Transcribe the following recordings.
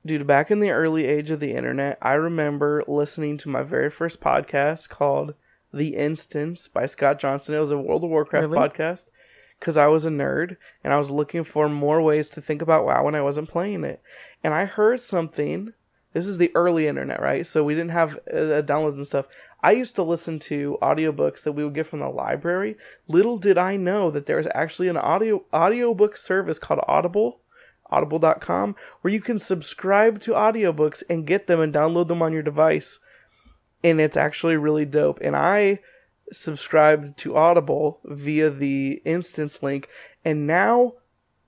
Dude, back in the early age of the internet, I remember listening to my very first podcast called The Instance by Scott Johnson. It was a World of Warcraft Really? podcast because I was a nerd and I was looking for more ways to think about WoW when I wasn't playing it. And I heard something. This is the early internet, right? So we didn't have downloads and stuff. I used to listen to audiobooks that we would get from the library. Little did I know that there was actually an audiobook service called Audible, audible.com, where you can subscribe to audiobooks and get them and download them on your device. And it's actually really dope. And I subscribed to Audible via the Instance link, and now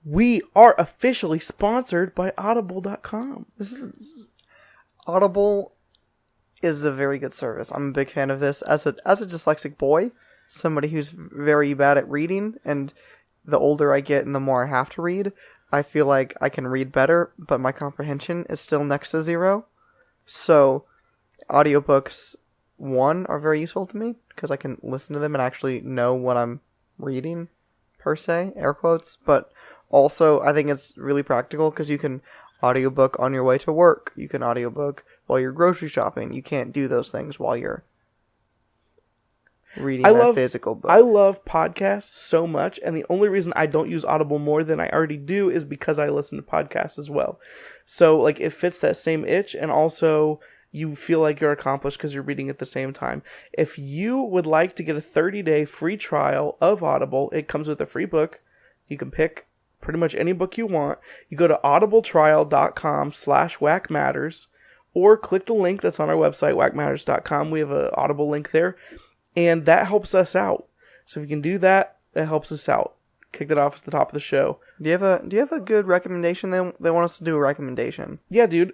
we are officially sponsored by audible.com. Audible is a very good service. I'm a big fan of this. As a dyslexic boy, somebody who's very bad at reading, and the older I get and the more I have to read, I feel like I can read better, but my comprehension is still next to zero. So, audiobooks, one, are very useful to me, because I can listen to them and actually know what I'm reading, per se, air quotes, but also I think it's really practical, because you can audiobook on your way to work, you can audiobook while you're grocery shopping. You can't do those things while you're reading a physical book. I love podcasts so much, and the only reason I don't use Audible more than I already do is because I listen to podcasts as well. So, like, it fits that same itch, and also you feel like you're accomplished because you're reading at the same time. If you would like to get a 30-day free trial of Audible, it comes with a free book. You can pick pretty much any book you want. You go to audibletrial.com/WackMatters, or click the link that's on our website, WackMatters.com. We have an Audible link there, and that helps us out. So if you can do that, that helps us out. Kick that off at the top of the show. Do you have a good recommendation? They want us to do a recommendation. Yeah, dude.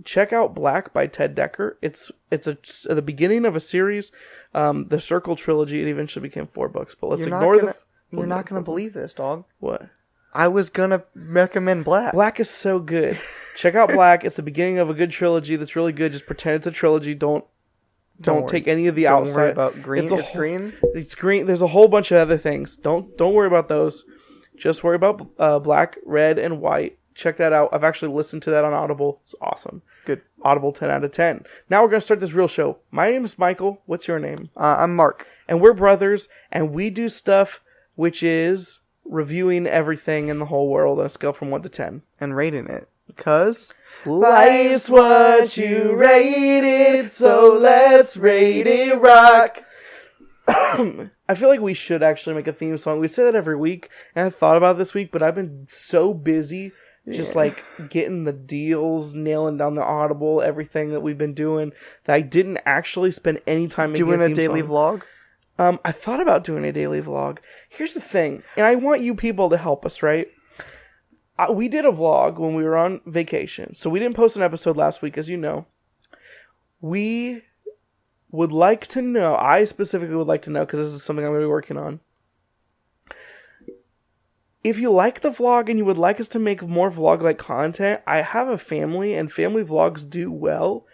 Check out Black by Ted Dekker. It's at the beginning of a series, the Circle trilogy. It eventually became 4 books, but let's ignore the. You're not gonna believe this, dog. What? I was gonna recommend Black. Black is so good. Check out Black. It's the beginning of a good trilogy that's really good. Just pretend it's a trilogy. Don't take any of the outside. Don't worry about green. It's green. It's green. There's a whole bunch of other things. Don't worry about those. Just worry about black, red, and white. Check that out. I've actually listened to that on Audible. It's awesome. Good. Audible 10 out of 10. Now we're going to start this real show. My name is Michael. What's your name? I'm Mark. And we're brothers, and we do stuff which is reviewing everything in the whole world on a scale from 1 to 10. And rating it. Because life's what you rated, so let's rate it rock. I feel like we should actually make a theme song. We say that every week, and I thought about this week, but I've been so busy just like getting the deals, nailing down the Audible, everything that we've been doing, that I didn't actually spend any time making doing a daily vlog. I thought about doing a daily vlog. Here's the thing, and I want you people to help us, right? We did a vlog when we were on vacation, so we didn't post an episode last week, as you know. We would like to know, I specifically would like to know, because this is something I'm going to be working on. If you like the vlog and you would like us to make more vlog-like content, I have a family, and family vlogs do well,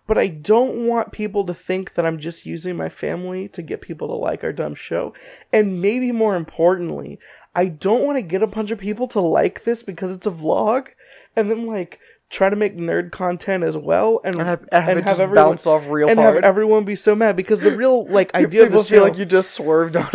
but I don't want people to think that I'm just using my family to get people to like our dumb show. And maybe more importantly, I don't want to get a bunch of people to like this because it's a vlog, and then like try to make nerd content as well, and have everyone bounce off real and hard. Have everyone be so mad, because the real like idea of people this feel show, like you just swerved on.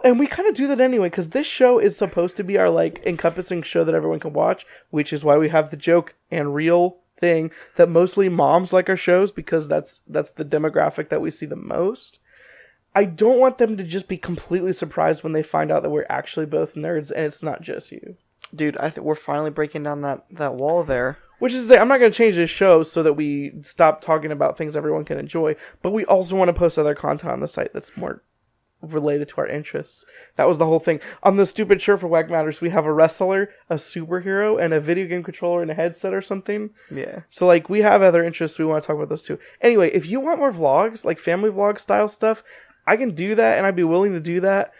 And we kind of do that anyway, because this show is supposed to be our like encompassing show that everyone can watch, which is why we have the joke and real thing that mostly moms like our shows, because that's the demographic that we see the most. I don't want them to just be completely surprised when they find out that we're actually both nerds and it's not just you. Dude, I think we're finally breaking down that wall there. Which is, I'm not going to change this show so that we stop talking about things everyone can enjoy, but we also want to post other content on the site that's more related to our interests. That was the whole thing. On the stupid shirt for WackMatters, we have a wrestler, a superhero, and a video game controller and a headset or something. Yeah. So, like, we have other interests. We want to talk about those too. Anyway, if you want more vlogs, like family vlog style stuff, I can do that, and I'd be willing to do that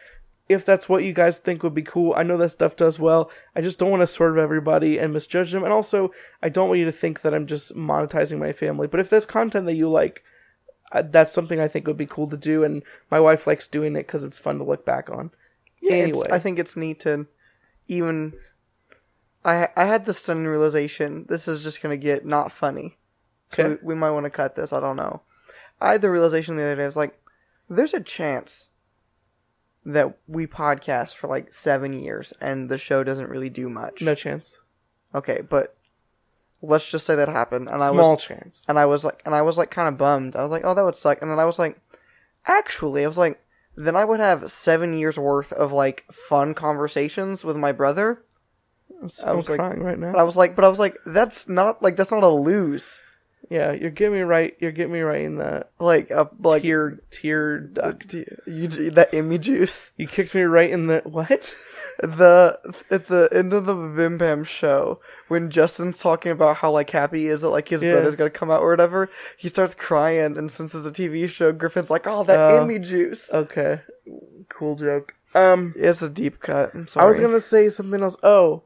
if that's what you guys think would be cool. I know that stuff does well. I just don't want to swerve everybody and misjudge them. And also, I don't want you to think that I'm just monetizing my family. But if there's content that you like, that's something I think would be cool to do. And my wife likes doing it because it's fun to look back on. Yeah, anyway. I think it's neat to even... I had this sudden realization. This is just gonna get not funny. So Okay. we might want to cut this. I don't know. I had the realization the other day. I was like, there's a chance that we podcast for like 7 years and the show doesn't really do much. No chance. Okay, but let's just say that happened, and Small chance. I was like kind of bummed. I was like, oh, that would suck. And then I was like, actually, I was like, then I would have 7 years worth of like fun conversations with my brother. I'm crying right now. But I was like, that's not a lose. Yeah, you're getting me right. You're getting me right in the Like tear duct. That Emmy juice. You kicked me right in the what? At the end of the Bim Bam show, when Justin's talking about how like happy he is that like his brother's gonna come out or whatever, he starts crying, and since it's a TV show, Griffin's like, "Oh, that Emmy juice." Okay, cool joke. It's a deep cut. I'm sorry. I was gonna say something else. Oh,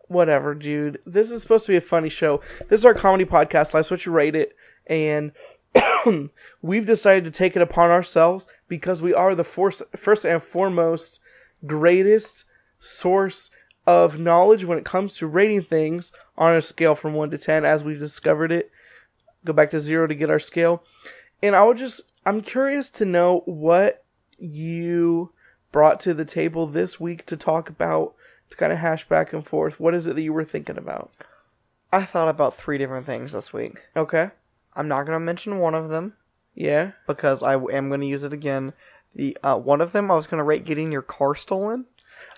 whatever, dude. This is supposed to be a funny show. This is our comedy podcast. Life's What You Rate It, and we've decided to take it upon ourselves because we are the first and foremost greatest source of knowledge when it comes to rating things on a scale from 1 to 10 as we've discovered it. Go back to 0 to get our scale. And I'm curious to know what you brought to the table this week to talk about, to kind of hash back and forth. What is it that you were thinking about? I thought about 3 different things this week. Okay. I'm not going to mention one of them. Yeah. Because I am going to use it again. The one of them I was going to rate getting your car stolen.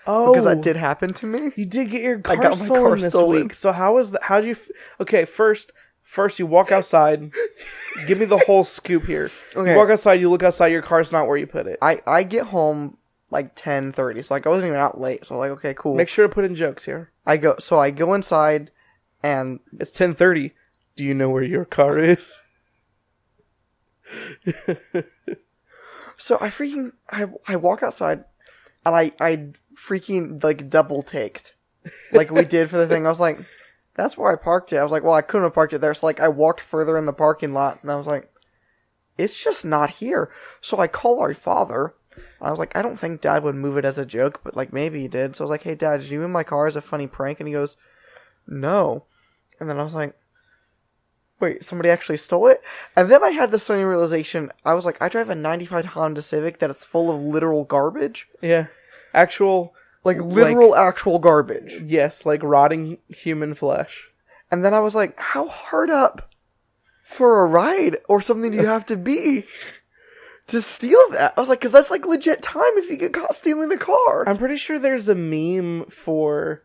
Oh, because that did happen to me. You did get your I car got my stolen car this stolen. week. So how was that? How did you? Okay, first you walk outside. Give me the whole scoop here. Okay. You walk outside. You look outside. Your car's not where you put it. I get home like 10:30, so like I wasn't even out late. So like, okay, cool. Make sure to put in jokes here. I go inside, and It's 10:30. Do you know where your car is? so I walk outside, and I freaking like double taked, like we did for the thing. I was like, that's where I parked it. I was like, well, I couldn't have parked it there, so like I walked further in the parking lot, and I was like, it's just not here. So I call our father. I was like, I don't think Dad would move it as a joke, but like maybe he did. So I was like, hey Dad, did you move my car as a funny prank? And he goes, no. And then I was like, wait, somebody actually stole it? And then I had this funny realization. I was like, I drive a 95 Honda Civic that is full of literal garbage. Yeah. Actual... Literal actual garbage. Yes, like rotting human flesh. And then I was like, how hard up for a ride or something do you have to be to steal that? I was like, because that's like legit time if you get caught stealing a car. I'm pretty sure there's a meme for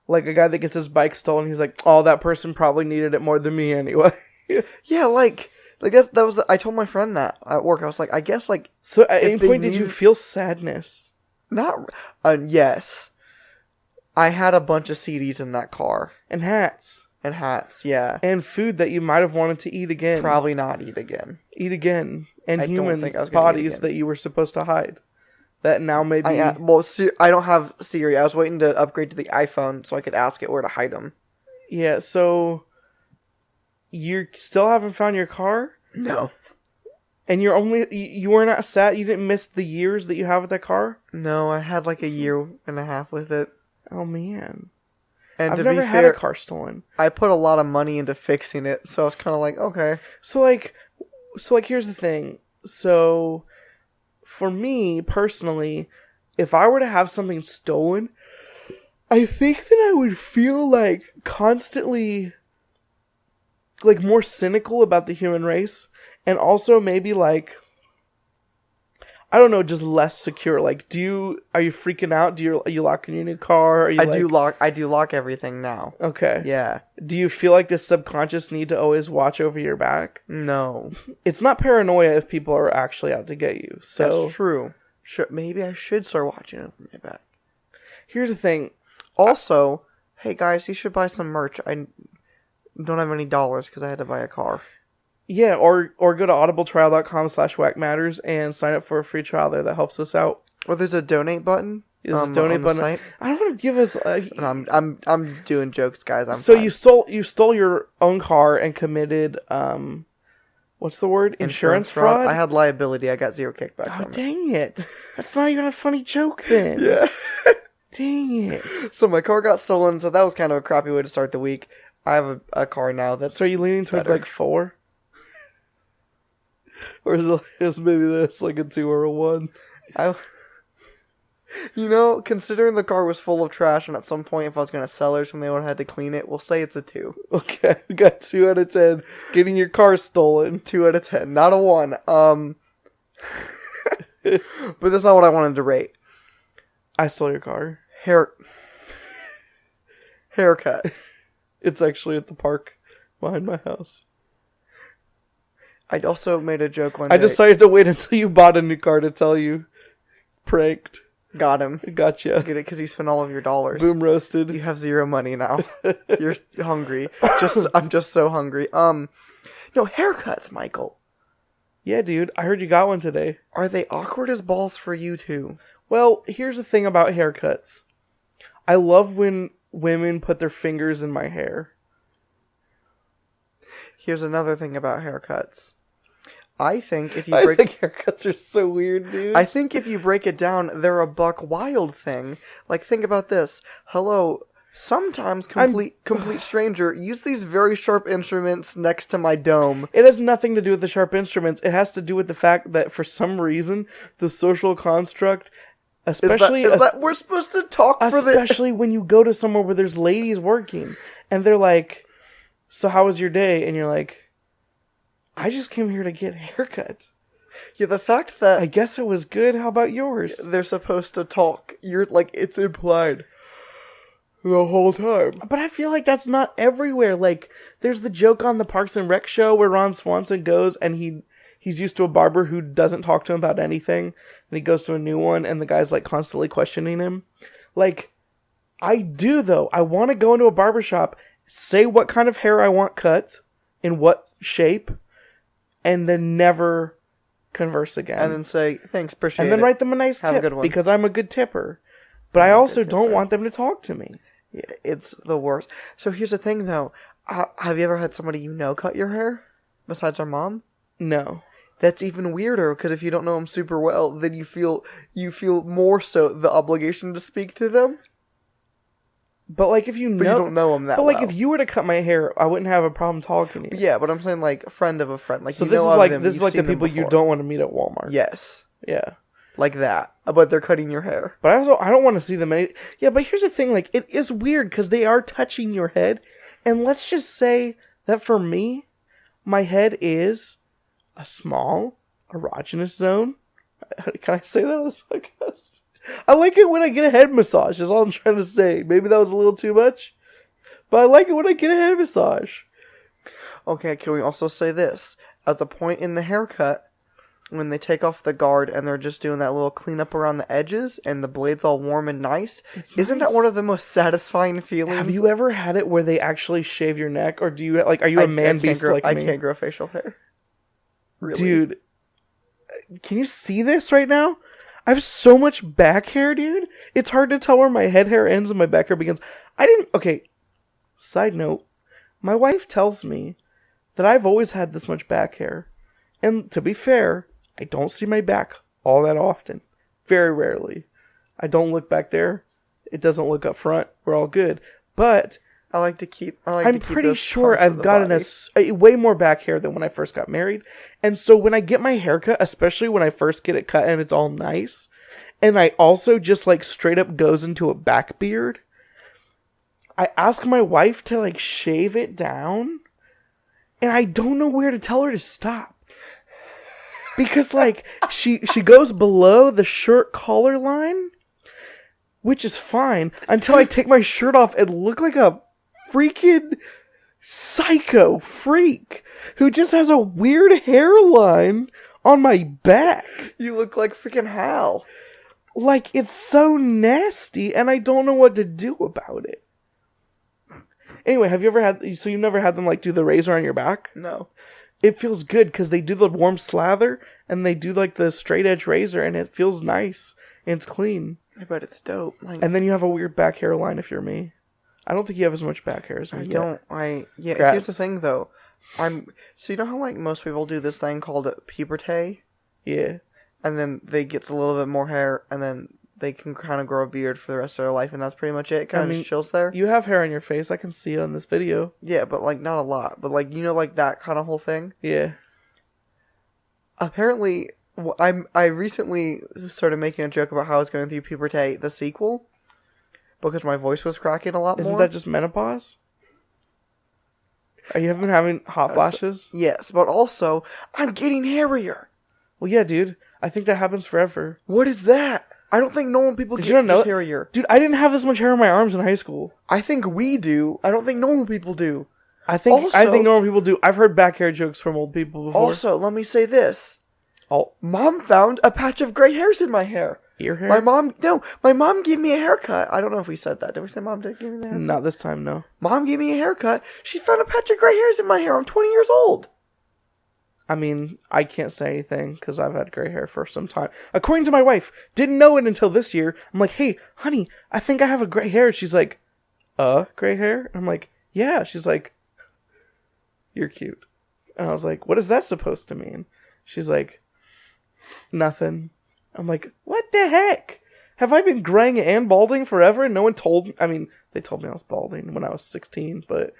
like a guy that gets his bike stolen. He's like, oh, that person probably needed it more than me anyway. Yeah, like that was I told my friend that at work. I was like, I guess like. So at any point did you feel sadness? Not, yes. I had a bunch of CDs in that car. And hats. And hats, yeah. And food that you might have wanted to eat again. Probably not eat again. Eat again. And I human don't think I was gonna eat bodies again. that you were supposed to hide. That now maybe... I don't have Siri. I was waiting to upgrade to the iPhone so I could ask it where to hide them. Yeah, so... You still haven't found your car? No. And you were not sad? You didn't miss the years that you have with that car? No, I had like a year and a half with it. Oh, man. And I've to never be had fair, a car stolen. I put a lot of money into fixing it, so I was kind of like, okay. So here's the thing. So, for me, personally, if I were to have something stolen, I think that I would feel like constantly, like, more cynical about the human race. And also maybe like, I don't know, just less secure. Like, are you freaking out? Are you locking your new car? I do lock everything now. Okay. Yeah. Do you feel like this subconscious need to always watch over your back? No. It's not paranoia if people are actually out to get you. So that's true. Maybe I should start watching over my back. Here's the thing. Also, hey guys, you should buy some merch. I don't have any dollars because I had to buy a car. Yeah, or go to audibletrial.com/WackMatters and sign up for a free trial there. That helps us out. Or there's a donate button. There's a donate on the button. site. I don't want to give us. I'm doing jokes, guys. So fine. you stole your own car and committed what's the word? Insurance fraud? I had liability. I got zero kickback. Oh, dang it! That's not even a funny joke then. Yeah. Dang it. So my car got stolen, so that was kind of a crappy way to start the week. I have a car now that's So are you leaning towards better. like 4? Or is maybe this like a 2 or a 1? Considering the car was full of trash, and at some point, if I was going to sell it or something, I would have had to clean it. We'll say it's a 2. Okay, we got 2 out of 10. Getting your car stolen. 2 out of 10, not a 1. But that's not what I wanted to rate. I stole your car. Haircuts. It's actually at the park behind my house. I also made a joke one day. I decided to wait until you bought a new car to tell you. Pranked. Got him. Gotcha. Get it because he spent all of your dollars. Boom roasted. You have 0 money now. You're hungry. I'm just so hungry. No, haircuts, Michael. Yeah, dude. I heard you got one today. Are they awkward as balls for you too? Well, here's the thing about haircuts. I love when women put their fingers in my hair. Here's another thing about haircuts. I think if you I think haircuts are so weird, dude. I think if you break it down, they're a buck wild thing. Like, think about this. Hello, sometimes complete stranger, use these very sharp instruments next to my dome. It has nothing to do with the sharp instruments. It has to do with the fact that for some reason, the social construct, especially... Is that we're supposed to talk for the... Especially when you go to somewhere where there's ladies working, and they're like, so how was your day? And you're like, I just came here to get a haircut. Yeah, the fact that... I guess it was good. How about yours? They're supposed to talk. You're like, it's implied the whole time. But I feel like that's not everywhere. Like, there's the joke on the Parks and Rec show where Ron Swanson goes and he's used to a barber who doesn't talk to him about anything. And he goes to a new one and the guy's like constantly questioning him. Like, I do though. I want to go into a barbershop, say what kind of hair I want cut, in what shape, and then never converse again. And then say, thanks, appreciate it. And then write them a nice Have a tip good one. because I'm a good tipper. But I also don't want them to talk to me. Yeah, it's the worst. So here's the thing, though. Have you ever had somebody you know cut your hair? Besides our mom? No. That's even weirder, because if you don't know them super well, then you feel more so the obligation to speak to them. But like if you don't know them that well. But like if you were to cut my hair, I wouldn't have a problem talking to you. Yeah, but I'm saying like a friend of a friend. Like, so you this know is of like them, this is you've like the seen them people you before. don't want to meet at Walmart. Yes. Yeah. Like that. But they're cutting your hair. But I don't want to see them any... Yeah, but here's the thing, like, it is weird because they are touching your head. And let's just say that for me, my head is a small erogenous zone. Can I say that on this podcast? I like it when I get a head massage, is all I'm trying to say. Maybe that was a little too much. But I like it when I get a head massage. Okay, can we also say this? At the point in the haircut, when they take off the guard and they're just doing that little cleanup around the edges and the blade's all warm and nice, isn't that one of the most satisfying feelings? Have you ever had it where they actually shave your neck? Or do you, like, are you a man beast like me? I can't grow facial hair. Really? Dude, can you see this right now? I have so much back hair, dude. It's hard to tell where my head hair ends and my back hair begins. Okay, side note, my wife tells me that I've always had this much back hair. And to be fair, I don't see my back all that often. Very rarely. I don't look back there. It doesn't look up front. We're all good. But I'm pretty sure I've gotten a way more back hair than when I first got married. And so when I get my haircut, especially when I first get it cut and it's all nice, and I also just like straight up goes into a back beard, I ask my wife to like shave it down, and I don't know where to tell her to stop. Because like she goes below the shirt collar line, which is fine, until I take my shirt off and look like a freaking psycho freak who just has a weird hairline on my back. You look like freaking Hal. Like, it's so nasty, and I don't know what to do about it. Anyway, so you've never had them, like, do the razor on your back? No. It feels good, because they do the warm slather, and they do, like, the straight edge razor, and it feels nice, and it's clean. I bet it's dope. And then you have a weird back hairline if you're me. I don't think you have as much back hair as me yet. Here's the thing, though. So you know how, like, most people do this thing called puberté? Yeah. And then they get a little bit more hair, and then they can kind of grow a beard for the rest of their life, and that's pretty much it. It kind of just chills there. You have hair on your face. I can see it on this video. Yeah, but like not a lot. But like like that kind of whole thing. Yeah. Apparently, I recently started making a joke about how I was going through puberty, the sequel, because my voice was cracking a lot more. Isn't that just menopause? Are you been having hot flashes? Yes, but also I'm getting hairier. Well, yeah, dude. I think that happens forever. What is that? I don't think normal people get just hairier. Dude, I didn't have this much hair on my arms in high school. I think we do. I don't think normal people do. I think normal people do. I've heard back hair jokes from old people before. Also, let me say this. Mom found a patch of gray hairs in my hair. Ear hair? My mom gave me a haircut. I don't know if we said that. Did we say mom did give me the haircut? Not this time, no. Mom gave me a haircut. She found a patch of gray hairs in my hair. I'm 20 years old. I mean, I can't say anything because I've had gray hair for some time. According to my wife, didn't know it until this year. I'm like, hey, honey, I think I have a gray hair. She's like, gray hair? I'm like, yeah. She's like, you're cute. And I was like, what is that supposed to mean? She's like, nothing. I'm like, what the heck? Have I been graying and balding forever and no one told me? I mean, they told me I was balding when I was 16, but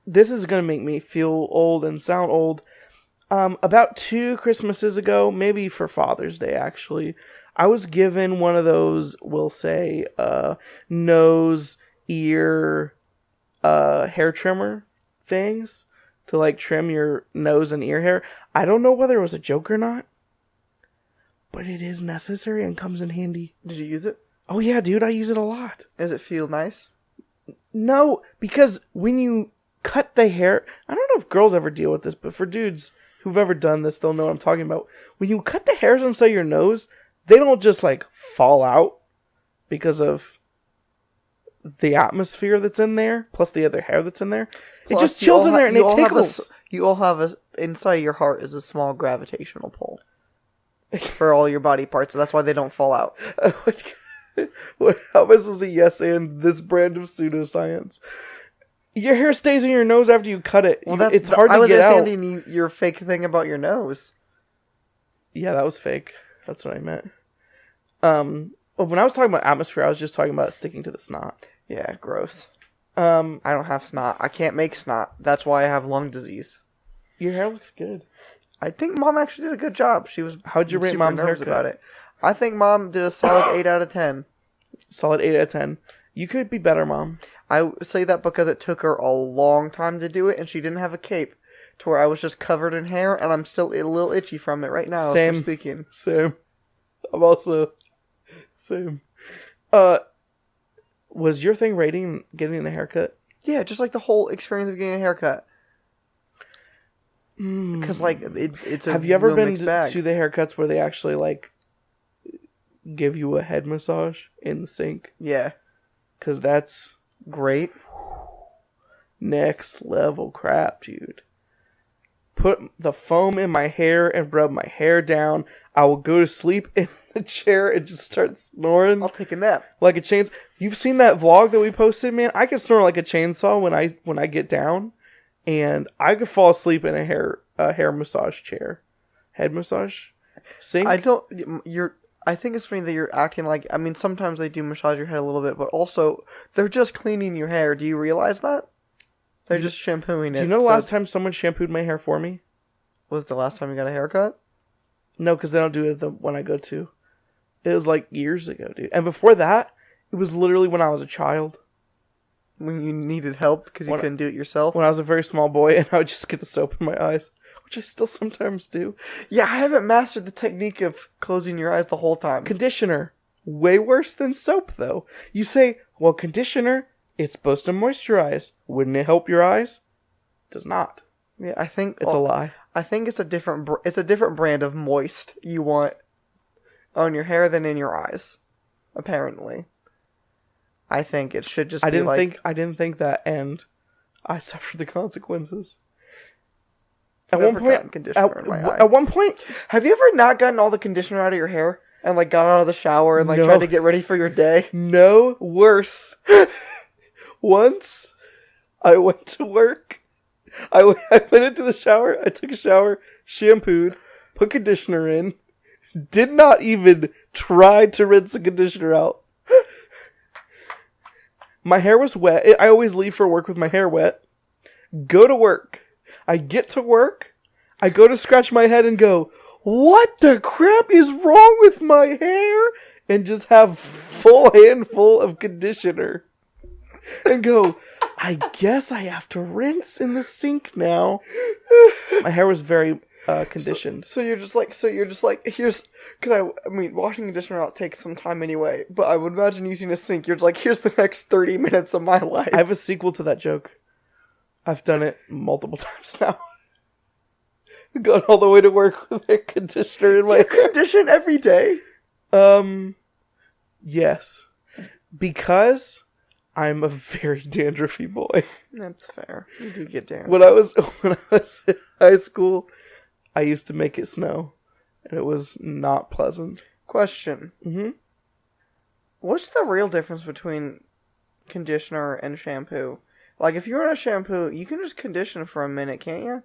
this is going to make me feel old and sound old. About 2 Christmases ago, maybe for Father's Day actually, I was given one of those, we'll say, nose, ear, hair trimmer things to like trim your nose and ear hair. I don't know whether it was a joke or not, but it is necessary and comes in handy. Did you use it? Oh yeah, dude, I use it a lot. Does it feel nice? No, because when you cut the hair, I don't know if girls ever deal with this, but for dudes who've ever done this, they'll know what I'm talking about. When you cut the hairs inside your nose, they don't just like fall out because of the atmosphere that's in there, plus the other hair that's in there. Plus, it just chills in there and it tickles. You all have inside of your heart is a small gravitational pull for all your body parts, so that's why they don't fall out. How am I supposed to yes and this brand of pseudoscience? Your hair stays in your nose after you cut it. Well, it's hard to get out. I was understanding your fake thing about your nose. Yeah, that was fake. That's what I meant. When I was talking about atmosphere, I was just talking about sticking to the snot. Yeah, gross. I don't have snot. I can't make snot. That's why I have lung disease. Your hair looks good. I think Mom actually did a good job. She was How'd you rate Mom's haircut? About it. I think Mom did a solid 8 out of 10. Solid 8 out of 10. You could be better, Mom. I say that because it took her a long time to do it, and she didn't have a cape, to where I was just covered in hair, and I'm still a little itchy from it right now. Same. As we're speaking. Same. I'm also same. Was your thing rating getting a haircut? Yeah, just like the whole experience of getting a haircut. Because like it's a Have you ever real been mixed bag. to the haircuts where they actually like give you a head massage in the sink? Yeah. Because that's great. Next level crap, dude. Put the foam in my hair and rub my hair down. I will go to sleep in the chair and just start snoring. I'll take a nap. Like a chainsaw. You've seen that vlog that we posted, man? I can snore like a chainsaw when I get down. And I could fall asleep in a hair massage chair. Head massage? Sink? I think it's funny that you're acting like... I mean, sometimes they do massage your head a little bit, but also, they're just cleaning your hair. Do you realize that? They're just shampooing it. Do you know the last time someone shampooed my hair for me? Was it the last time you got a haircut? No, because they don't do it when I go to. It was like years ago, dude. And before that, it was literally when I was a child. When you needed help because you couldn't do it yourself? When I was a very small boy and I would just get the soap in my eyes. Which I still sometimes do. Yeah, I haven't mastered the technique of closing your eyes the whole time. Conditioner. Way worse than soap, though. You say, well, conditioner, it's supposed to moisturize. Wouldn't it help your eyes? It does not. Yeah, I think... It's a lie. I think it's a different brand of moist you want on your hair than in your eyes. Apparently. I think it should just I didn't think that, and I suffered the consequences. At one point, have you ever not gotten all the conditioner out of your hair and like got out of the shower and like tried to get ready for your day? No, worse. Once, I went to work. I went into the shower. I took a shower, shampooed, put conditioner in, did not even try to rinse the conditioner out. My hair was wet. I always leave for work with my hair wet. Go to work. I get to work. I go to scratch my head and go, what the crap is wrong with my hair? And just have full handful of conditioner. And go, I guess I have to rinse in the sink now. My hair was very conditioned. So you're just like, here's, I mean, washing conditioner out takes some time anyway, but I would imagine using a sink, you're like, here's the next 30 minutes of my life. I have a sequel to that joke. I've done it multiple times now. Going all the way to work with a conditioner in my hair. Condition every day? Yes. Because I'm a very dandruffy boy. That's fair. You do get dandruff. When I was in high school, I used to make it snow. And it was not pleasant. Question. Mm-hmm. What's the real difference between conditioner and shampoo? Like, if you're on a shampoo, you can just condition for a minute, can't you?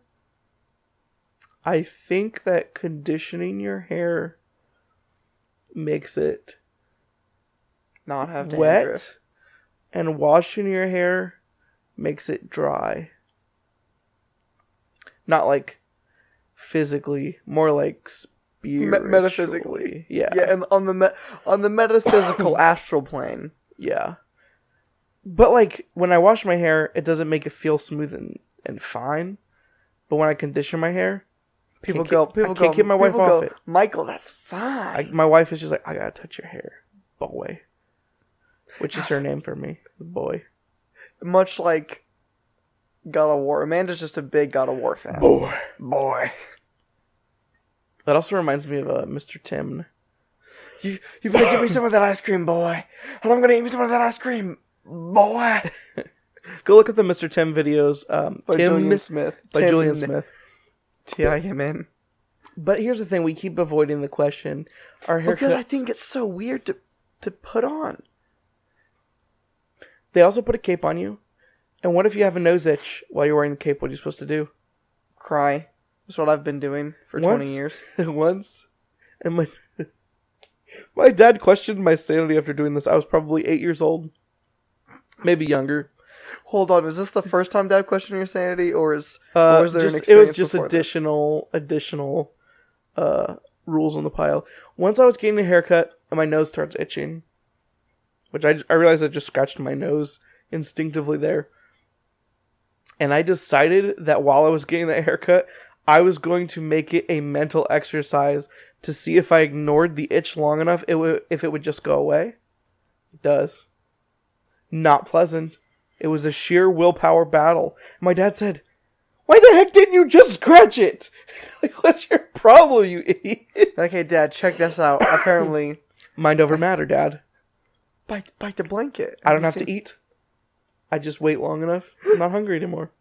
I think that conditioning your hair makes it not have dandruff. Wet, and washing your hair makes it dry. Not like physically, more like spiritually. Metaphysically. Yeah. Yeah, and on the metaphysical astral plane. Yeah. But like when I wash my hair, it doesn't make it feel smooth and fine. But when I condition my hair, I can't get my wife off it. Michael, that's fine. My wife is just like, I gotta touch your hair, boy. Which is her name for me, boy. Much like God of War. Amanda's just a big God of War fan. Boy. That also reminds me of Mr. Tim. You better give me some of that ice cream, boy. And I'm gonna eat me some of that ice cream, boy. Go look at the Mr. Tim videos. By Julian Smith. By Julian Smith. T-I-M-N. But here's the thing, we keep avoiding the question. Our haircuts... Because I think it's so weird to put on. They also put a cape on you. And what if you have a nose itch while you're wearing the cape? What are you supposed to do? Cry. That's what I've been doing for 20 years. Once. And my dad questioned my sanity after doing this. I was probably 8 years old. Maybe younger. Hold on, is this the first time Dad questioned your sanity, or was there an experience? It was just additional rules on the pile. Once I was getting a haircut, and my nose starts itching, which I realized I just scratched my nose instinctively there. And I decided that while I was getting that haircut, I was going to make it a mental exercise to see if I ignored the itch long enough, if it would just go away. It does. Not pleasant. It was a sheer willpower battle. My dad said, "Why the heck didn't you just scratch it? Like, what's your problem, you idiot?" Okay, Dad, check this out. Apparently... Mind over matter, Dad. Bite the blanket. I don't have to eat. I just wait long enough. I'm not hungry anymore.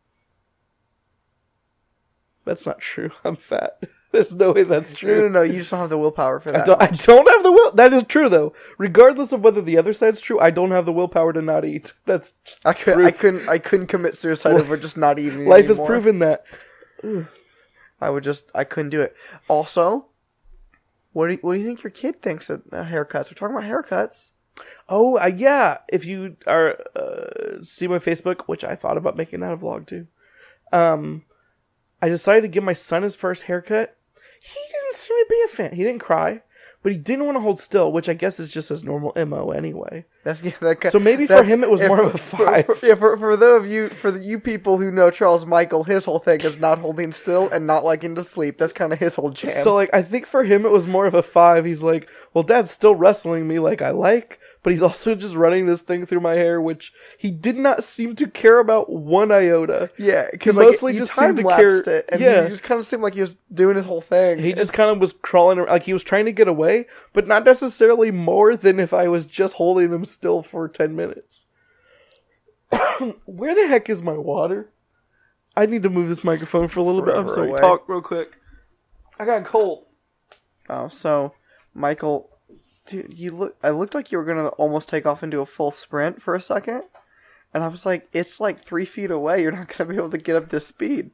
That's not true. I'm fat. There's no way that's true. No, you just don't have the willpower for that. I don't have the will. That is true, though. Regardless of whether the other side's true, I don't have the willpower to not eat. That's just I couldn't commit suicide over just not eating Life anymore. has proven that. I couldn't do it. Also, what do you think your kid thinks of haircuts? We're talking about haircuts. Oh, yeah. If you are see my Facebook, which I thought about making that a vlog too. I decided to give my son his first haircut. He didn't seem to be a fan. He didn't cry, but he didn't want to hold still, which I guess is just his normal MO anyway. So maybe for him it was more of a 5. For you people who know Charles Michael, his whole thing is not holding still and not liking to sleep. That's kind of his whole jam. So I think for him it was more of a 5. He's like, well, Dad's still wrestling me like I like, but he's also just running this thing through my hair, which he did not seem to care about one iota. Yeah, because mostly just seemed to care. It, and he just kind of seemed like he was doing his whole thing. He just kind of was crawling around, like he was trying to get away, but not necessarily more than if I was just holding him still for 10 minutes. Where the heck is my water? I need to move this microphone for a little bit. I'm sorry. Talk real quick. I got a cold. Oh, so Michael. Dude, I looked like you were gonna almost take off into a full sprint for a second, and I was like, "It's like 3 feet away. You're not gonna be able to get up this speed."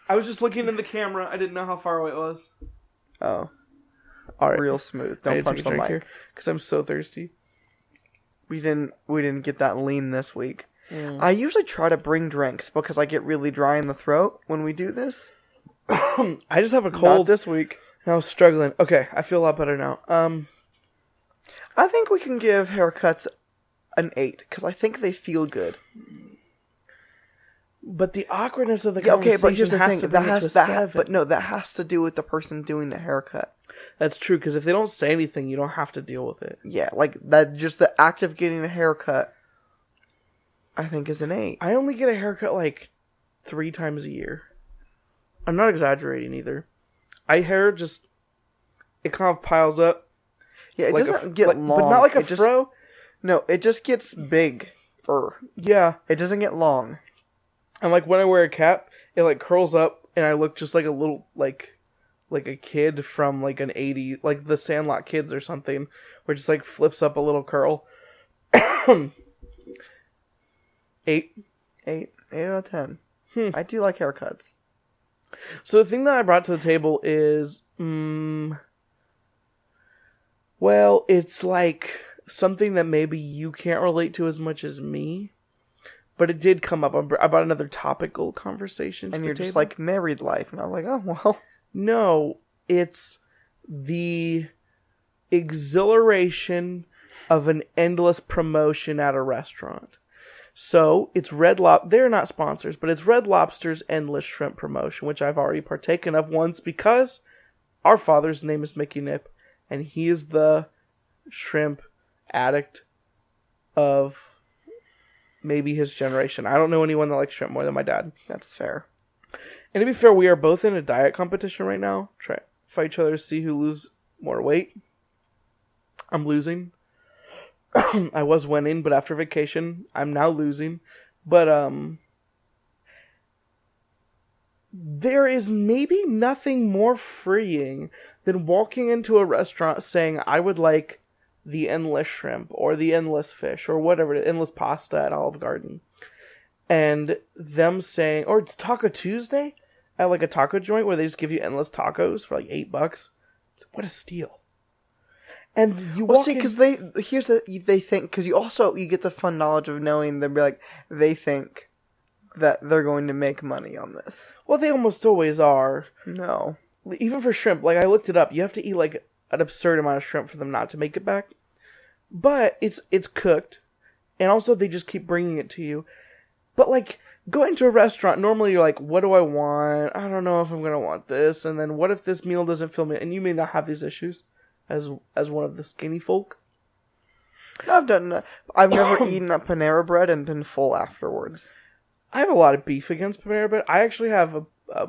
I was just looking in the camera. I didn't know how far away it was. Oh, All right. real smooth. I Don't need to punch take the a drink mic. here because I'm so thirsty. We didn't get that lean this week. Mm. I usually try to bring drinks because I get really dry in the throat when we do this. I just have a Not cold. this week. And I was struggling. Okay, I feel a lot better now. I think we can give haircuts an 8 because I think they feel good. But the awkwardness of the Yeah, okay, conversation but here's the has thing. to bring it to a 7. But no, that has to do with the person doing the haircut. That's true, because if they don't say anything, you don't have to deal with it. Yeah, like that. Just the act of getting a haircut, I think, is an 8. I only get a haircut like 3 times a year. I'm not exaggerating either. Hair just, it kind of piles up. Yeah, it like doesn't get long, but not like a it just, fro. No, it just gets big. Yeah, It doesn't get long. and like when I wear a cap, it like curls up, and I look just like a little like a kid from like an 80, like the Sandlot kids or something, where it just like flips up a little curl. 8. 8 out of 10. Hmm. I do like haircuts. So the thing that I brought to the table is, well, it's like something that maybe you can't relate to as much as me, but it did come up. I brought another topical conversation to And the you're table. just like, married life. And I'm like, oh, well. No, it's the exhilaration of an endless promotion at a restaurant. So, it's they're not sponsors, but it's Red Lobster's Endless Shrimp Promotion, which I've already partaken of once because our father's name is Mickey Nip, and he is the shrimp addict of maybe his generation. I don't know anyone that likes shrimp more than my dad. That's fair. And to be fair, we are both in a diet competition right now. Try to fight each other to see who loses more weight. I'm losing. I was winning, but after vacation, I'm now losing. But there is maybe nothing more freeing than walking into a restaurant saying, I would like the endless shrimp, or the endless fish, or whatever, the endless pasta at Olive Garden. And them saying, or it's Taco Tuesday at like a taco joint where they just give you endless tacos for like $8. What a steal! And you Well, walk see, because they think, because you get the fun knowledge of knowing they think that they're going to make money on this. Well, they almost always are. No. Even for shrimp, like I looked it up, you have to eat like an absurd amount of shrimp for them not to make it back. But it's cooked, and also they just keep bringing it to you. But like going to a restaurant, normally you're like, what do I want? I don't know if I'm gonna want this. And then what if this meal doesn't fill me? And you may not have these issues as one of the skinny folk. I've done that. I've never eaten a Panera Bread and been full afterwards. I have a lot of beef against Panera Bread. I actually have a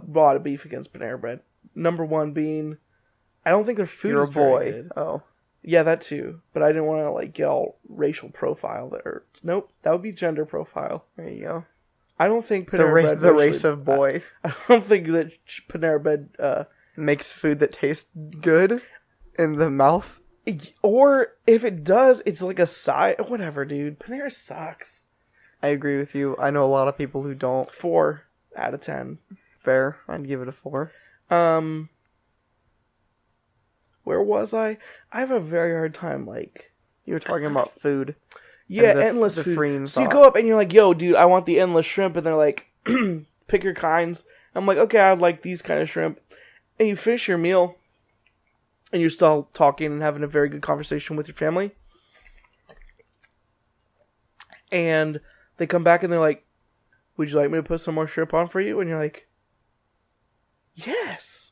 lot of beef against Panera Bread. Number one being, I don't think their food You're is a very boy. good. Oh. Yeah, that too. But I didn't want to like get all racial profile there. Nope, that would be gender profile. There you go. I don't think Panera Bread The race of boy I don't think that Panera Bread makes food that tastes good in the mouth. or if it does, it's like a side. Whatever, dude. Panera sucks. I agree with you. I know a lot of people who don't. 4 out of 10. Fair. I'd give it a 4. Where was I? I have a very hard time, like... You were talking about food. Yeah, the endless the food. freeing So you thought. go up and you're like, yo, dude, I want the endless shrimp. And they're like, pick your kinds. I'm like, okay, I'd like these kind of shrimp. And you finish your meal. And you're still talking and having a very good conversation with your family. And they come back and they're like, would you like me to put some more shrimp on for you? And you're like, yes,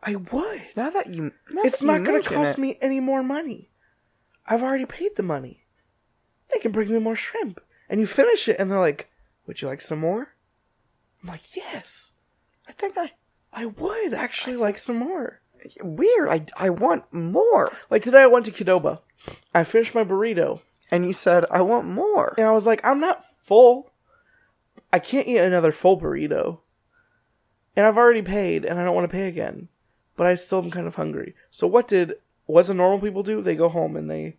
I would. It's not going to cost me any more money. I've already paid the money. They can bring me more shrimp. And you finish it and they're like, would you like some more? I'm like, yes. I think I would actually like some more. Weird. I want more. Like today I went to Qdoba. I finished my burrito. And you said, I want more. And I was like, I'm not full. I can't eat another full burrito. And I've already paid, and I don't want to pay again. But I still am kind of hungry. So what the normal people do? They go home and they...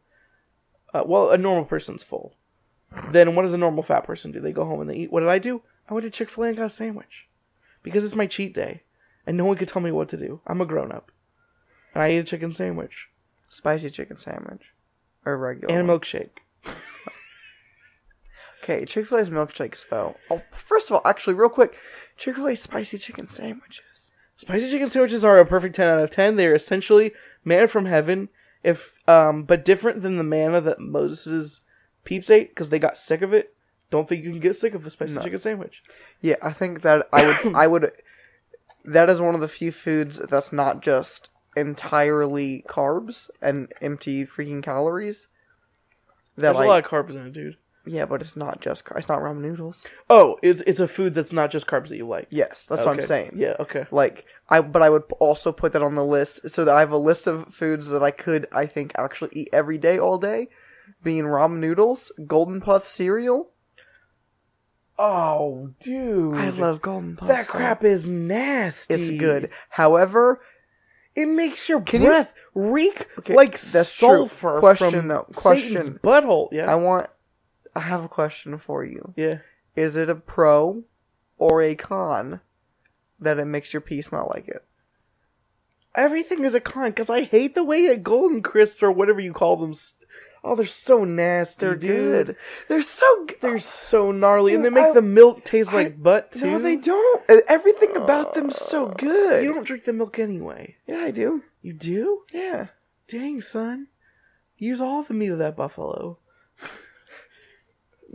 a normal person's full. Then what does a normal fat person do? They go home and they eat. What did I do? I went to Chick-fil-A and got a sandwich. Because it's my cheat day. And no one could tell me what to do. I'm a grown-up. and I eat a chicken sandwich. Spicy chicken sandwich. Or regular And a one. milkshake. Okay, Chick-fil-A's milkshakes, though. Oh, first of all, actually, real quick, Chick-fil-A spicy chicken sandwiches. Spicy chicken sandwiches are a perfect 10 out of 10. They're essentially manna from heaven, but different than the manna that Moses' peeps ate because they got sick of it. Don't think you can get sick of a spicy chicken sandwich. Yeah, I think that I would. That is one of the few foods that's not just entirely carbs and empty freaking calories. There's a lot of carbs in it, dude. Yeah, but it's not just it's not ramen noodles. Oh, it's a food that's not just carbs that you like. Yes, that's what I'm saying. Yeah, okay. Like but I would also put that on the list so that I have a list of foods that I think actually eat every day, all day, being ramen noodles, Golden Puff cereal. Oh, dude. I love Golden Puff. That crap is nasty. It's good. However, it makes your breath reek okay, like that's sulfur true. Question from though. Satan's butthole. Yeah. I have a question for you. Yeah. Is it a pro or a con that it makes your pee smell like it? Everything is a con, because I hate the way a Golden Crisps or whatever you call them. Oh, they're so nasty, They're dude. good. They're so good. They're so gnarly, Dude, and they make the milk taste like butt, too. No, they don't. Everything about them's so good. You don't drink the milk anyway. Yeah, I do. You do? Yeah. Dang, son. Use all the meat of that buffalo.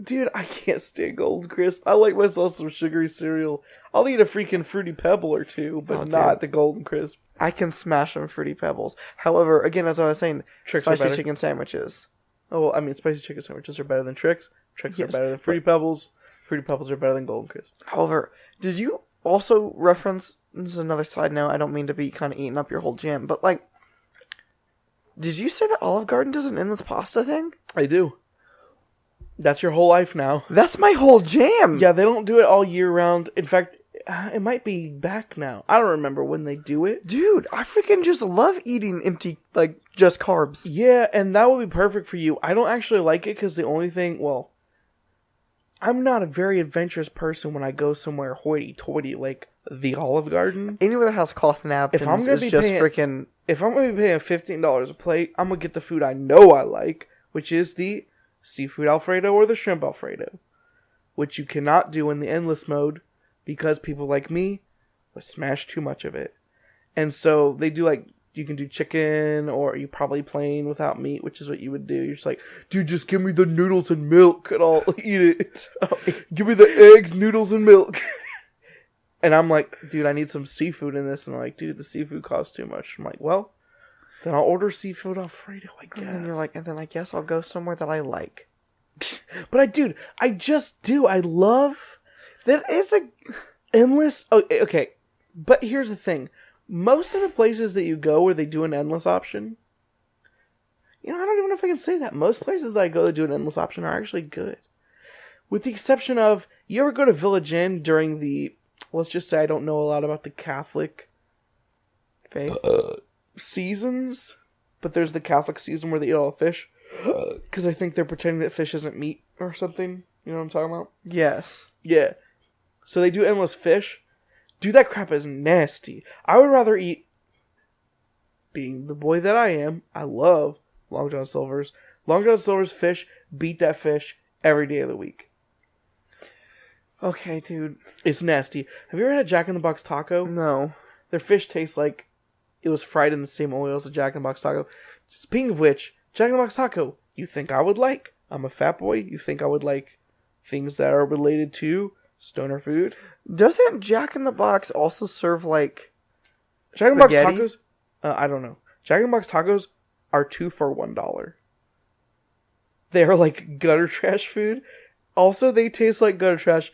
Dude, I can't stand Golden Crisp. I like myself some sugary cereal. I'll eat a freaking Fruity Pebble or two, but not the Golden Crisp. I can smash some Fruity Pebbles. However, again, as I was saying, Trix are spicy better. chicken sandwiches. Oh, well, I mean, spicy chicken sandwiches are better than Trix. Trix are better than Fruity Pebbles. Fruity Pebbles are better than Golden Crisp. However, did you also reference, this is another side note, I don't mean to be kind of eating up your whole jam, but like, did you say that Olive Garden does an endless pasta thing? I do. That's your whole life now. That's my whole jam! Yeah, they don't do it all year round. In fact, it might be back now. I don't remember when they do it. Dude, I freaking just love eating empty, like, just carbs. Yeah, and that would be perfect for you. I don't actually like it because the only thing, well, I'm not a very adventurous person when I go somewhere hoity-toity like the Olive Garden. Anywhere that has cloth napkins If I'm gonna is be just paying- freaking... If I'm going to be paying $15 a plate, I'm going to get the food I know I like, which is the seafood Alfredo or the shrimp Alfredo, which you cannot do in the endless mode because people like me would smash too much of it. And so they do like, you can do chicken or you probably plain without meat, which is what you would do. You're just like, dude, just give me the noodles and milk and I'll eat it. Give me the eggs, noodles, and milk. And I'm like, dude, I need some seafood in this. And they're like, dude, the seafood costs too much. I'm like, well, then I'll order seafood Alfredo, I guess. And you're like, and then I guess I'll go somewhere that I like. But I just do. I love That is a... endless. Okay, but here's the thing. Most of the places that you go where they do an endless option, I don't even know if I can say that. Most places that I go that do an endless option are actually good. With the exception of, you ever go to Village Inn during the, let's just say I don't know a lot about the Catholic faith seasons, but there's the Catholic season where they eat all the fish. Because I think they're pretending that fish isn't meat or something. You know what I'm talking about? Yes. Yeah. So they do endless fish. Dude, that crap is nasty. I would rather eat, being the boy that I am, I love Long John Silver's. Long John Silver's fish, beat that fish every day of the week. Okay, dude. It's nasty. Have you ever had a Jack in the Box taco? No. Their fish tastes like it was fried in the same oil as a Jack in the Box taco. Speaking of which, Jack in the Box taco, you think I would like? I'm a fat boy. You think I would like things that are related to stoner food? Doesn't Jack in the Box also serve, like, Jack in the Box spaghetti? tacos? I don't know. Jack in the Box tacos are 2 for $1. They are like gutter trash food. Also, they taste like gutter trash.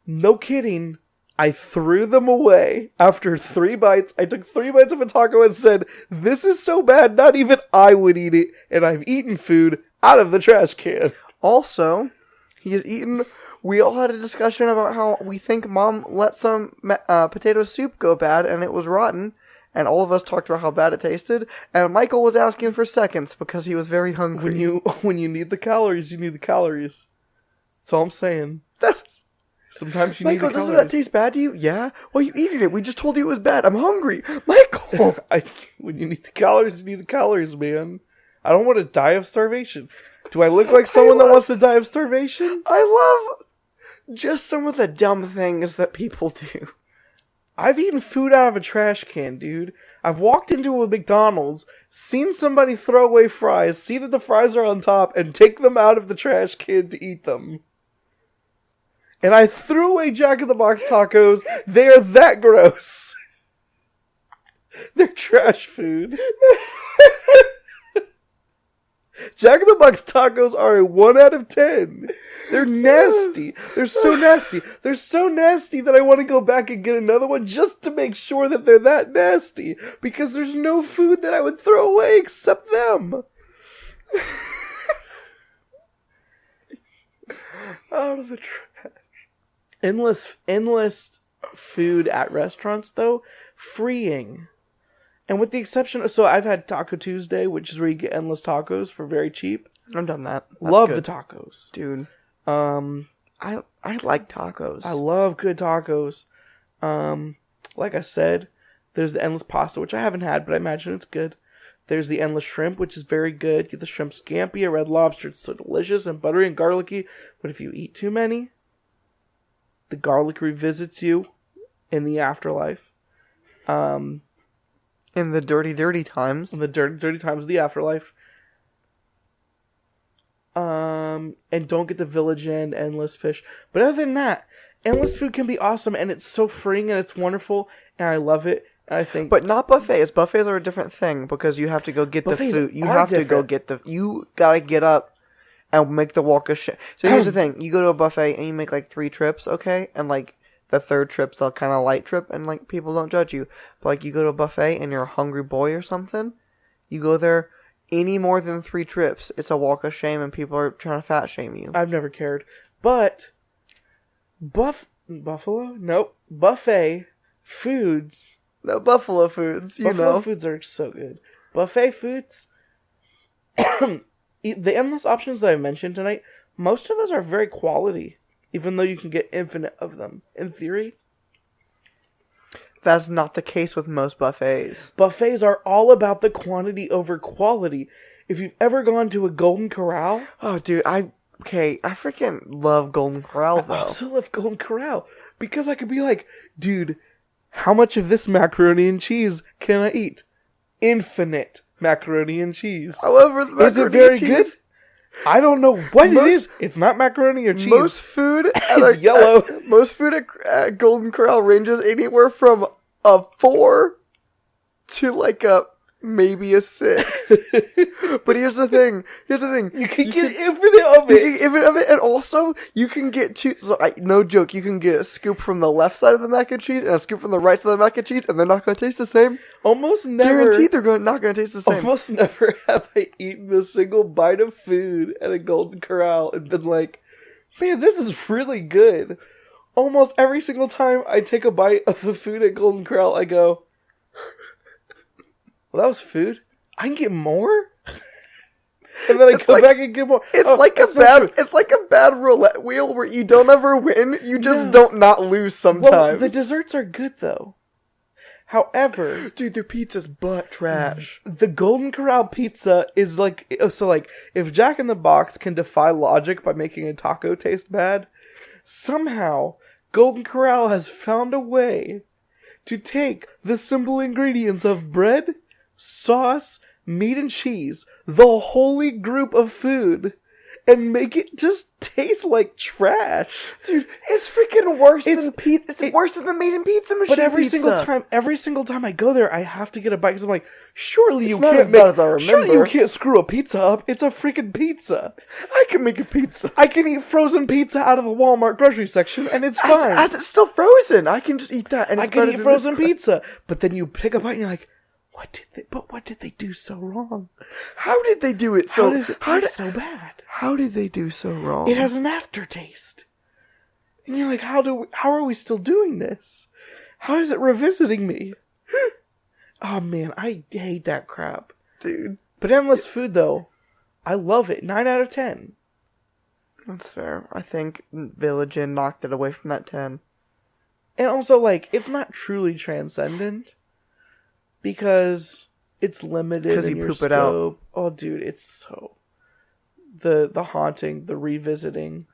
No kidding. I threw them away after 3 bites. I took 3 bites of a taco and said, this is so bad, not even I would eat it. And I've eaten food out of the trash can. Also, he has eaten... We all had a discussion about how we think Mom let some potato soup go bad and it was rotten. And all of us talked about how bad it tasted. And Michael was asking for seconds because he was very hungry. When you need the calories, you need the calories. That's all I'm saying. Sometimes you need Michael, the doesn't calories. that taste bad to you? Yeah. Well, you eating it. We just told you it was bad. I'm hungry. Michael! When you need the calories, you need the calories, man. I don't want to die of starvation. Do I look like someone that wants to die of starvation? I love just some of the dumb things that people do. I've eaten food out of a trash can, dude. I've walked into a McDonald's, seen somebody throw away fries, see that the fries are on top, and take them out of the trash can to eat them. And I threw away Jack in the Box tacos. They are that gross. They're trash food. Jack in the Box tacos are a 1 out of 10. They're nasty. They're so nasty. They're so nasty that I want to go back and get another one just to make sure that they're that nasty. Because there's no food that I would throw away except them. Out of the trash. Endless food at restaurants, though, freeing. And with the exception of, so I've had Taco Tuesday, which is where you get endless tacos for very cheap. I've done that. That's Love good. the tacos. Dude. Um, I like tacos. I love good tacos. Like I said, there's the endless pasta, which I haven't had, but I imagine it's good. There's the endless shrimp, which is very good. Get the shrimp scampi at Red Lobster. It's so delicious and buttery and garlicky. But if you eat too many, the garlic revisits you in the afterlife. In the dirty times. In the dirty times of the afterlife. And don't get the Village Inn endless fish. But other than that, endless food can be awesome, and it's so freeing, and it's wonderful, and I love it. And I think, But not buffets. Buffets are a different thing because you have to go get the Buffets food. You are have to go different. get the. You gotta get up and make the walk of shame. So here's the thing: you go to a buffet and you make like 3 trips, okay, and like the third trip's a kind of light trip, and like people don't judge you. But like you go to a buffet and you're a hungry boy or something, you go there. Any more than 3 trips, it's a walk of shame, and people are trying to fat shame you. I've never cared. But Buffalo? Nope. Buffet foods. The buffalo foods, you Buffalo know. foods are so good. Buffet foods. The endless options that I mentioned tonight, most of those are very quality, even though you can get infinite of them. In theory, That's not the case with most buffets. buffets are all about the quantity over quality. If you've ever gone to a Golden Corral, Oh, dude, I freaking love Golden Corral, I though. also love Golden Corral because I could be like, dude, how much of this macaroni and cheese can I eat? Infinite macaroni and cheese. However, the macaroni Is it very and cheese, good? I don't know what Most- it is. It's not macaroni or cheese. Most food at It's yellow. Most food at Golden Corral ranges anywhere from a 4 to like a maybe a 6. But here's the thing. You can get infinite of You it. can get infinite of it, and also you can get 2. So no joke, you can get a scoop from the left side of the mac and cheese and a scoop from the right side of the mac and cheese, and they're not going to taste the same. Almost never. Guaranteed, they're not going to taste the same. Almost never have I eaten a single bite of food at a Golden Corral and been like, man, this is really good. Almost every single time I take a bite of the food at Golden Corral, I go, well, that was food. I can get more? And then I It's go like- back and get more. It's Oh, like a that's not true. it's like a bad roulette wheel where you don't ever win. You just No. don't not lose sometimes. Well, the desserts are good, though. However, Dude, their pizza's butt trash. the Golden Corral pizza is like, so like, if Jack in the Box can defy logic by making a taco taste bad, somehow Golden Corral has found a way to take the simple ingredients of bread, sauce, meat, and cheese, the holy group of food, and make it just taste like trash. Dude, it's freaking worse It's- than pizza. It's it- worse than the Amazing Pizza Machine. But every pizza. single time I go there, I have to get a bite because I'm like, surely you It's not can't as bad make, as I surely you remember. can't screw a pizza up. It's a freaking pizza. I can make a pizza. I can eat frozen pizza out of the Walmart grocery section, and it's fine. As it's still frozen, I can just eat that. And I it's can better eat than frozen this. pizza, but then you pick a bite and you're like, what did they do so wrong? How did they do it? How does it how taste did- so bad? How did they do so wrong? It has an aftertaste. And you're like, how are we still doing this? How is it revisiting me? Oh man, I hate that crap. dude. But endless food though, I love it. 9 out of 10. That's fair. I think Village Inn knocked it away from that 10. And also, like, it's not truly transcendent because it's limited 'Cause in you your poop it out. scope. Oh, dude, it's so the haunting, the revisiting,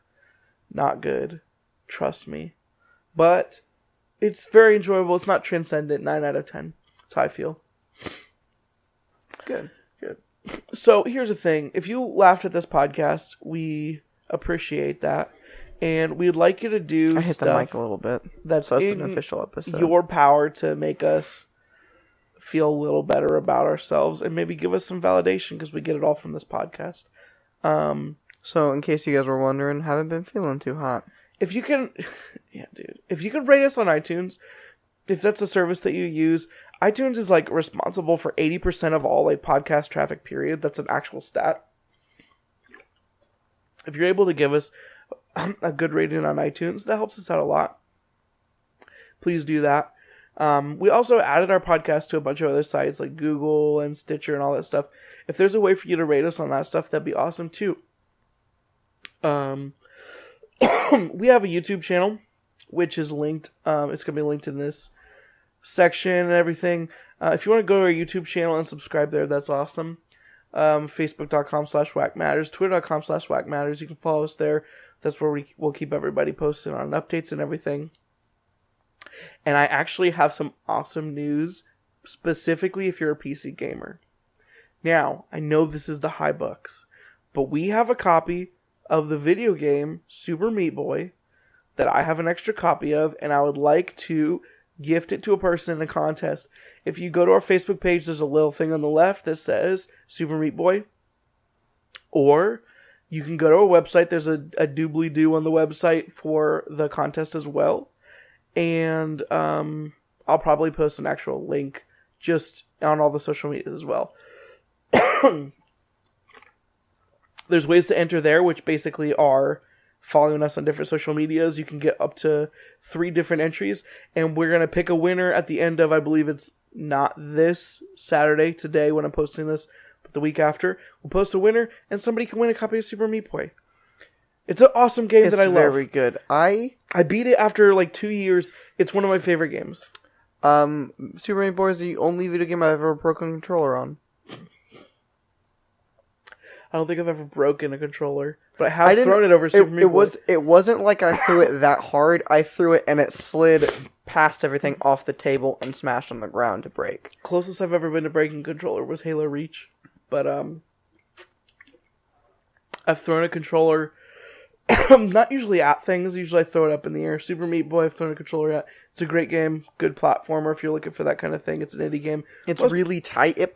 not good. Trust me, but it's very enjoyable. It's not transcendent. 9 out of 10. That's how I feel. Good. Good. So here's the thing: if you laughed at this podcast, we appreciate that, and we'd like you to do I hit the stuff mic a little bit. that's So that's in an official episode. your power to make us feel a little better about ourselves and maybe give us some validation because we get it all from this podcast. So in case you guys were wondering, haven't been feeling too hot. If you can, yeah, dude, if you can rate us on iTunes, if that's a service that you use, iTunes is like responsible for 80% of all like podcast traffic, period. That's an actual stat. If you're able to give us a good rating on iTunes, that helps us out a lot. Please do that. We also added our podcast to a bunch of other sites like Google and Stitcher and all that stuff. If there's a way for you to rate us on that stuff, that'd be awesome too. We have a YouTube channel, which is linked. It's going to be linked in this section and everything. If you want to go to our YouTube channel and subscribe there, that's awesome. Facebook.com/WackMatters, Twitter.com/WackMatters. You can follow us there. That's where we'll keep everybody posted on updates and everything. And I actually have some awesome news, specifically if you're a PC gamer. Now, I know this is the high bucks, but we have a copy of the video game Super Meat Boy that I have an extra copy of, and I would like to gift it to a person in a contest. If you go to our Facebook page, there's a little thing on the left that says Super Meat Boy. Or you can go to our website. There's a doobly-doo on the website for the contest as well. And I'll probably post an actual link just on all the social medias as well. There's ways to enter there, which basically are following us on different social medias. You can get up to 3 different entries, and we're going to pick a winner at the end of, I believe it's not this Saturday, today when I'm posting this, but the week after. We'll post a winner, and somebody can win a copy of Super Meat Boy. It's an awesome game that I love. It's very good. I beat it after like 2 years. It's one of my favorite games. Super Meat Boy is the only video game I've ever broken a controller on. I don't think I've ever broken a controller, but I have thrown it over Super Meat Boy. It wasn't like I threw it that hard. I threw it and it slid past everything off the table and smashed on the ground to break. Closest I've ever been to breaking a controller was Halo Reach, but I've thrown a controller. Not usually at things. Usually I throw it up in the air. Super Meat Boy, I've thrown a controller at. It's a great game. Good platformer if you're looking for that kind of thing. It's an indie game. It's really tight. It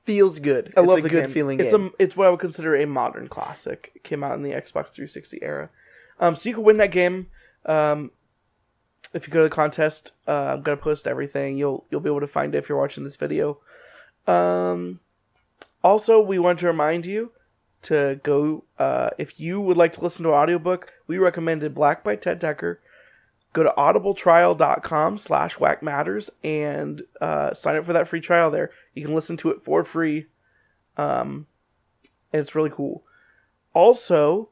feels good. I love it's a the good game. feeling game. It's what I would consider a modern classic. It came out in the Xbox 360 era. So you can win that game. If you go to the contest, I'm going to post everything. You'll be able to find it if you're watching this video. Also, we want to remind you to go, if you would like to listen to an audiobook, we recommended Black by Ted Decker. Go to audibletrial.com/WackMatters and sign up for that free trial there. You can listen to it for free, and it's really cool. Also,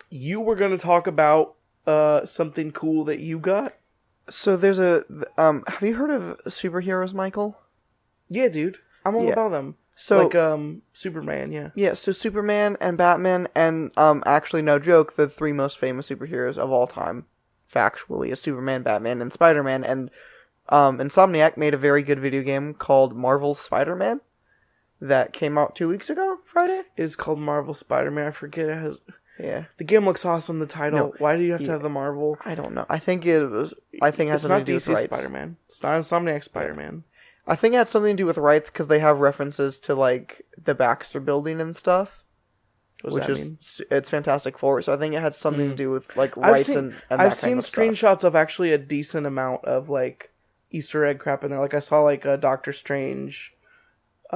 you were going to talk about something cool that you got. So there's a have you heard of superheroes, Michael? Yeah, dude. I'm all about them. So like Superman, yeah. Yeah, so Superman and Batman and actually no joke, the 3 most famous superheroes of all time, factually, is Superman, Batman, and Spider-Man. And Insomniac made a very good video game called Marvel's Spider-Man that came out 2 weeks ago, Friday. It is called Marvel Spider-Man. I forget it has. Yeah. The game looks awesome. The title. No, Why do you have to have the Marvel? I don't know. I think it has something to do with rights. Spider-Man. It's not Insomniac Spider-Man. I think it had something to do with rights because they have references to like the Baxter Building and stuff. What does that mean? It's Fantastic Four, so I think it had something to do with like rights and that kind of stuff. I've seen screenshots of actually a decent amount of like Easter egg crap in there. Like I saw like Doctor Strange,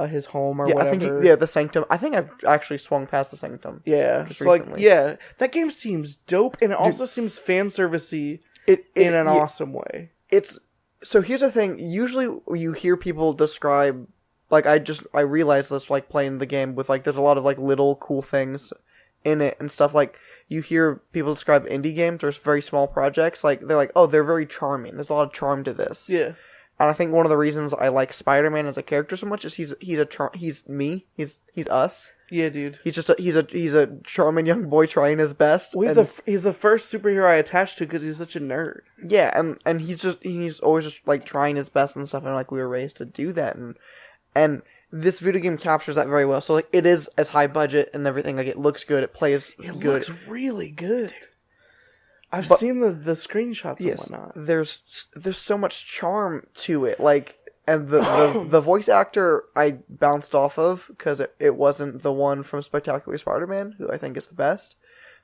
his home or whatever. I think the Sanctum. I think I've actually swung past the Sanctum. Yeah, just recently. That game seems dope, and it also seems fan servicey in an awesome way. So here's the thing. Usually you hear people describe, like I realized this like playing the game with like there's a lot of like little cool things in it and stuff. Like, you hear people describe indie games or very small projects, like, they're like, oh, they're very charming. There's a lot of charm to this. Yeah. And I think one of the reasons I like Spider-Man as a character so much is he's me. He's us. Yeah, dude. He's a charming young boy trying his best. Well, he's the first superhero I attached to because he's such a nerd. Yeah, and he's always just like trying his best and stuff, and like we were raised to do that, and this video game captures that very well. So like it is as high budget and everything. Like it looks good. It plays good. It looks really good. I've seen the screenshots and whatnot. There's so much charm to it. Like, and the voice actor I bounced off of because it wasn't the one from Spectacular Spider-Man, who I think is the best,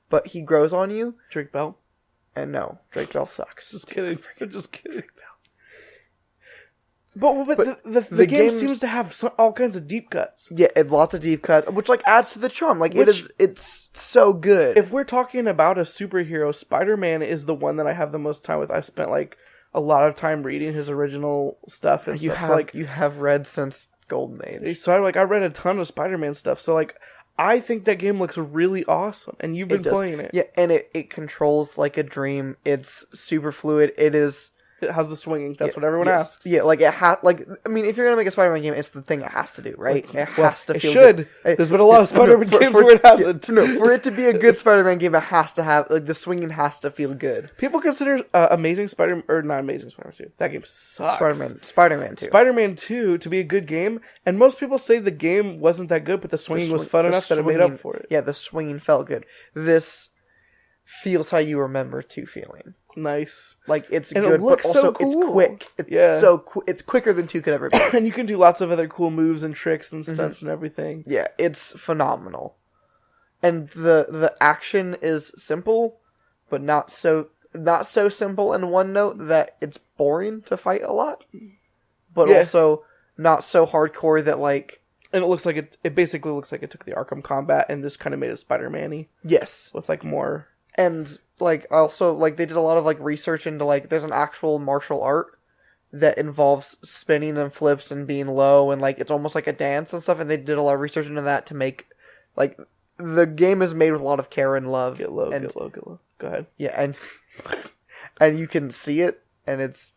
but he grows on you. Drake Bell. And no, Drake Bell sucks. Just kidding. Just kidding. But the game seems to have all kinds of deep cuts. Yeah, lots of deep cuts, which like adds to the charm. Like it's so good. If we're talking about a superhero, Spider-Man is the one that I have the most time with. I've spent like a lot of time reading his original stuff and stuff. You have read since Golden Age. So I read a ton of Spider-Man stuff. So like I think that game looks really awesome, and you've been playing it. Yeah, and it controls like a dream. It's super fluid. It has the swinging. That's what everyone asks. Yeah, like it has. Like I mean, if you're gonna make a Spider-Man game, it's the thing it has to do, right? It has to. It should. Good. There's been a lot of Spider-Man games where it hasn't. No, for it to be a good Spider-Man game, it has to have like the swinging has to feel good. People consider Amazing Spider-Man or not Amazing Spider-Man 2. That game sucks. Spider-Man 2. Spider-Man 2 to be a good game, and most people say the game wasn't that good, but the swinging was fun enough that it made up for it. Yeah, the swinging felt good. This feels how you remember 2 feeling. Nice. Like, it's and good, it looks but also so cool. it's quick. It's so quick. It's quicker than 2 could ever be. And you can do lots of other cool moves and tricks and stunts and everything. Yeah, it's phenomenal. And the action is simple, but not so simple in one note that it's boring to fight a lot. But also not so hardcore that like... And it looks like it basically looks like it took the Arkham combat and just kind of made it Spider-Man-y. Yes. With like more... And, like, also, like, they did a lot of, like, research into, like, there's an actual martial art that involves spinning and flips and being low, and, like, it's almost like a dance and stuff, and they did a lot of research into that to make, like, the game is made with a lot of care and love. Get low. Go ahead. Yeah, and you can see it, and it's...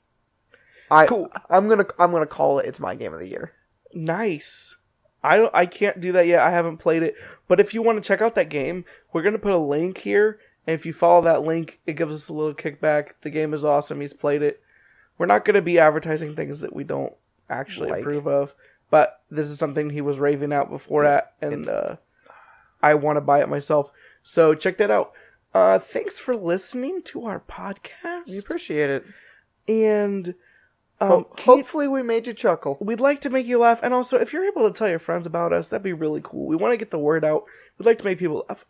Cool. I'm gonna call it's my game of the year. Nice. I can't do that yet, I haven't played it, but if you want to check out that game, we're gonna put a link here. And if you follow that link, it gives us a little kickback. The game is awesome. He's played it. We're not going to be advertising things that we don't actually approve of. But this is something he was raving out before and I want to buy it myself. So check that out. Thanks for listening to our podcast. We appreciate it. And hopefully we made you chuckle. We'd like to make you laugh. And also, if you're able to tell your friends about us, that'd be really cool. We want to get the word out. We'd like to make people laugh.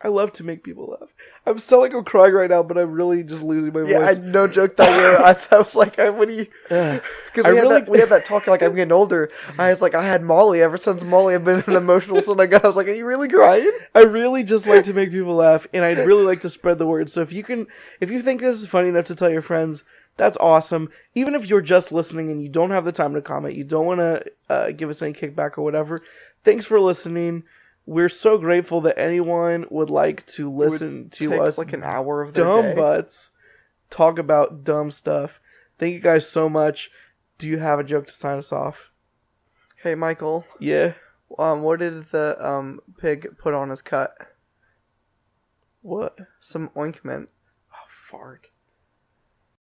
I love to make people laugh. I'm sounding like I'm crying right now, but I'm really just losing my voice. Yeah, no joke that I was like, what do you... Because we had that talk like I'm getting older. I was like, I had Molly. Ever since Molly, I've been an emotional son. I was like, are you really crying? I really just like to make people laugh, and I'd really like to spread the word. So if you think this is funny enough to tell your friends, that's awesome. Even if you're just listening and you don't have the time to comment, you don't want to give us any kickback or whatever, thanks for listening. We're so grateful that anyone would like to listen to us like an hour of their dumb day. Butts talk about dumb stuff. Thank you guys so much. Do you have a joke to sign us off? Hey, Michael. Yeah? What did the pig put on his cut? What? Some ointment. Oh, fart.